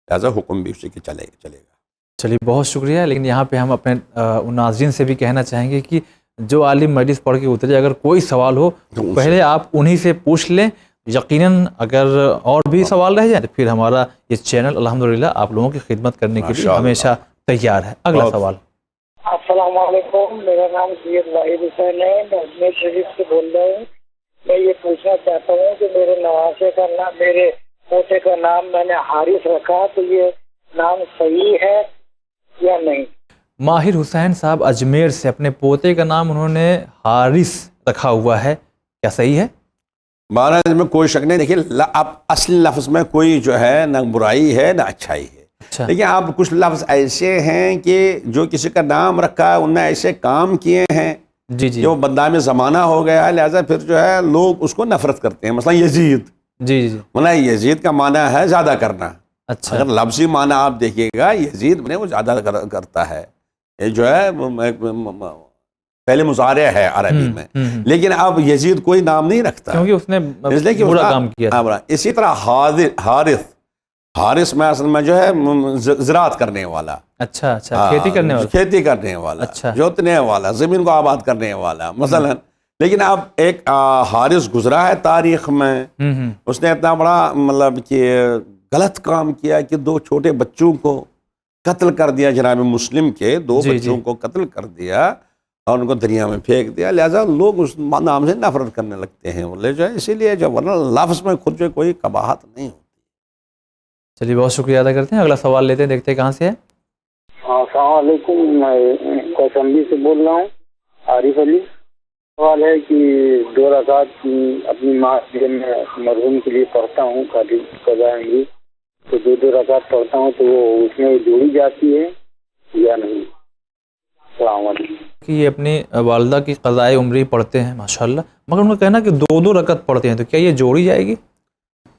لہٰذا حکم بھی اسی کے چلے گا۔ چلیے بہت شکریہ، لیکن یہاں پہ ہم اپنے ناظرین سے بھی کہنا چاہیں گے کہ جو عالم مجلس پڑھ کے اترے، اگر کوئی سوال ہو پہلے آپ انہی سے پوچھ لیں، یقیناً اگر اور بھی سوال رہ جائیں تو پھر ہمارا یہ چینل الحمدللہ آپ لوگوں کی خدمت کرنے کے لیے ہمیشہ تیار ہے۔ اگلا سوال۔ السلام علیکم، میرا نام سید واحد حسین ہے، میں اجمیر شریف سے بول رہا ہوں۔ میں یہ پوچھنا چاہتا ہوں کہ میرے نواسے کا نام، میرے پوتے کا نام میں نے حارث رکھا، تو یہ نام صحیح ہے یا نہیں؟ ماہر حسین صاحب اجمیر سے، اپنے پوتے کا نام انہوں نے حارث رکھا ہوا ہے، کیا صحیح ہے؟ مہاراج میں کوئی شک نہیں، دیکھیے اب اصل لفظ میں کوئی جو ہے نہ برائی ہے نہ اچھائی ہے، لیکن اب کچھ لفظ ایسے ہیں کہ جو کسی کا نام رکھا ہے، انہوں نے ایسے کام کیے ہیں جو بدنام زمانہ ہو گیا ہے، لہٰذا پھر جو ہے لوگ اس کو نفرت کرتے ہیں۔ مثلا یزید، مثلا یزید کا معنی ہے زیادہ کرنا، اگر لفظی معنی آپ دیکھیے گا یزید میں وہ زیادہ کرتا ہے، یہ جو ہے پہلے مضارع ہے عربی میں، لیکن اب یزید کوئی نام نہیں رکھتا کیونکہ اس نے برا کام کیا۔ اسی طرح حارث میں اصل میں جو ہے زراعت کرنے والا، کھیتی کرنے والا، جوتنے والا، زمین کو آباد کرنے والا مثلا۔ لیکن اب ایک حارث گزرا ہے تاریخ میں، اس نے اتنا بڑا مطلب کہ غلط کام کیا کہ 2 چھوٹے بچوں کو قتل کر دیا، جناب مسلم کے 2 بچوں کو قتل کر دیا اور ان کو دریا میں پھینک دیا، لہٰذا لوگ اس نام سے نفرت کرنے لگتے ہیں، بولے جو ہے اسی لیے جو ورنہ لفظ میں خود جو کوئی قباحت نہیں ہوتی۔ چلیے بہت شکریہ ادا کرتے ہیں، اگلا سوال لیتے ہیں، دیکھتے ہیں کہاں سے ہے۔ السلام علیکم، میں کوسمبی سے بول رہا ہوں، عارف علی۔ سوال ہے کہ 2 رکعت اپنی ماں کے میں مرحوم کے لیے پڑھتا ہوں، قضا عمری، تو 2 رکعت پڑھتا ہوں، تو وہ اس میں جوڑی جاتی ہے یا نہیں؟ السلام علیکم۔ کہ یہ اپنی والدہ کی قضائے عمری پڑھتے ہیں ماشاءاللہ، مگر ان کا کہنا کہ 2 رکعت پڑھتے ہیں، تو کیا یہ جوڑی جائے گی؟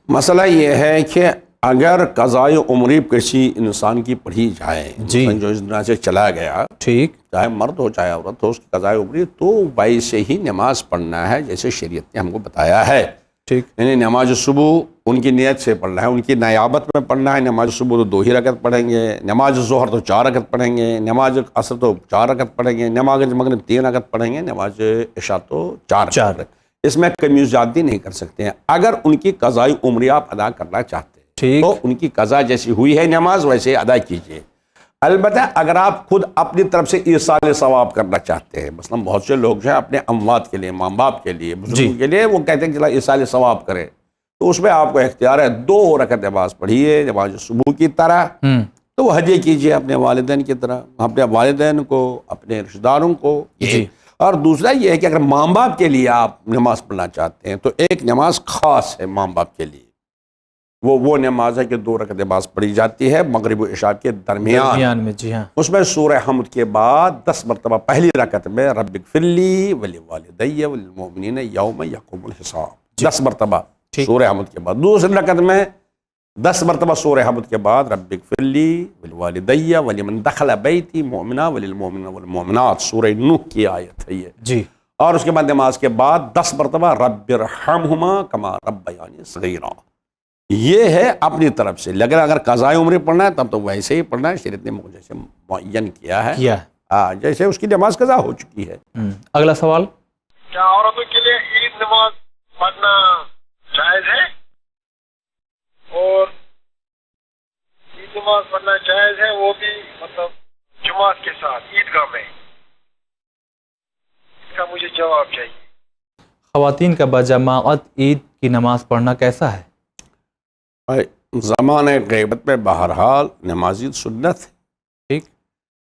مسئلہ یہ ہے کہ اگر قضائے عمری کسی انسان کی پڑھی جائے، جو اس دنیا سے چلا گیا، ٹھیک، چاہے مرد ہو چاہے عورت ہو، اس کی قضائے عمری، تو ویسے ہی نماز پڑھنا ہے جیسے شریعت نے ہم کو بتایا ہے، ٹھیک، یعنی نماز صبح ان کی نیت سے پڑھنا ہے، ان کی نیابت میں پڑھنا ہے۔ نماز صبح تو 2 ہی رکعت پڑھیں گے، نماز ظہر تو 4 رکعت پڑھیں گے، نماز عصر تو 4 رکعت پڑھیں گے، نماز مغرب 3 رکعت پڑھیں گے، نماز عشاء تو 4 رکعت۔ اس میں کمی زیادتی نہیں کر سکتے ہیں۔ اگر ان کی قضائی عمری آپ ادا کرنا چاہتے ہیں تو ان کی قضا جیسی ہوئی ہے نماز ویسے ادا کیجیے۔ البتہ اگر آپ خود اپنی طرف سے ایصال ثواب کرنا چاہتے ہیں، مثلا بہت سے لوگ جو ہیں اپنے اموات کے لیے، ماں باپ کے لیے، بزرگوں کے لیے، وہ کہتے ہیں کہ چلا ایصال ثواب کریں، تو اس میں آپ کو اختیار ہے 2 رکعت نماز پڑھیے نماز صبح کی طرح، تو وہ ہدیہ کیجیے اپنے والدین کی طرح، اپنے والدین کو، اپنے رشتہ داروں کو۔ اور دوسرا یہ ہے کہ اگر ماں باپ کے لیے آپ نماز پڑھنا چاہتے ہیں تو ایک نماز خاص ہے ماں باپ کے لیے، وہ نماز ہے کہ 2 رکعت نماز پڑھی جاتی ہے مغرب و عشاء کے درمیان میں، جی ہاں، اس میں سورہ حمد کے بعد 10 مرتبہ پہلی رکعت میں رب اغفر لی ولوالدی وللمؤمنین یوم یقوم الحساب، 10 مرتبہ سورہ حمد کے بعد، دوسری رکعت میں 10 مرتبہ سورہ حمد کے بعد رب اغفر لی ولوالدی ولمن دخل بیتی مؤمنا وللمؤمنین والمؤمنات، سورہ نوح کی آیت ہے یہ، جی، اور اس کے بعد نماز کے بعد 10 مرتبہ رب ارحمہما کما ربیانی صغیرا۔ یہ ہے اپنی طرف سے، لیکن اگر قضائے عمری پڑھنا ہے تب تو ویسے ہی پڑھنا ہے، شریعت نے جیسے معین کیا ہے، جیسے اس کی نماز قضا ہو چکی ہے۔ اگلا سوال، کیا عورتوں کے لیے عید نماز پڑھنا جائز ہے؟ اور عید نماز پڑھنا جائز ہے وہ بھی مطلب جماعت کے ساتھ عیدگاہ میں؟ اس کا مجھے جواب چاہیے۔ خواتین کا بجماعت عید کی نماز پڑھنا کیسا ہے؟ زمانہ غیبت میں بہرحال نماز عید سنت ہے، ٹھیک،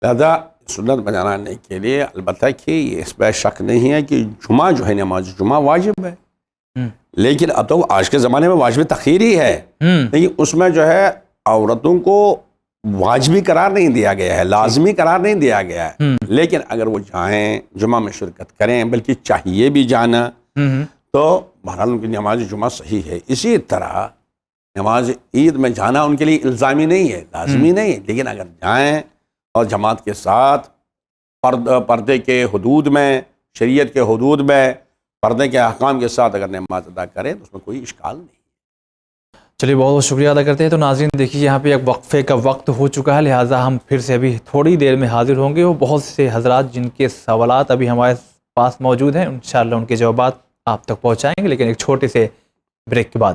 لہذا سنت بنانے کے لیے البتہ کہ اس پہ شک نہیں ہے کہ جمعہ جو ہے نماز جمعہ واجب ہے، لیکن اب تو آج کے زمانے میں واجب تخیر ہی ہے، لیکن اس میں جو ہے عورتوں کو واجبی قرار نہیں دیا گیا ہے، لازمی قرار نہیں دیا گیا ہے، لیکن اگر وہ جائیں جمعہ میں شرکت کریں، بلکہ چاہیے بھی جانا، تو بہرحال ان کی نماز جمعہ صحیح ہے۔ اسی طرح نماز عید میں جانا ان کے لیے الزامی نہیں ہے، لازمی نہیں ہے، لیکن اگر جائیں اور جماعت کے ساتھ پردے کے حدود میں، شریعت کے حدود میں پردے کے احکام کے ساتھ اگر نماز ادا کریں تو اس میں کوئی اشکال نہیں۔ چلیے بہت بہت شکریہ ادا کرتے ہیں۔ تو ناظرین دیکھیے یہاں پہ ایک وقفے کا وقت ہو چکا ہے، لہٰذا ہم پھر سے ابھی تھوڑی دیر میں حاضر ہوں گے۔ وہ بہت سے حضرات جن کے سوالات ابھی ہمارے پاس موجود ہیں، انشاءاللہ ان کے جوابات آپ تک پہنچائیں گے، لیکن ایک چھوٹے سے بریک کے بعد۔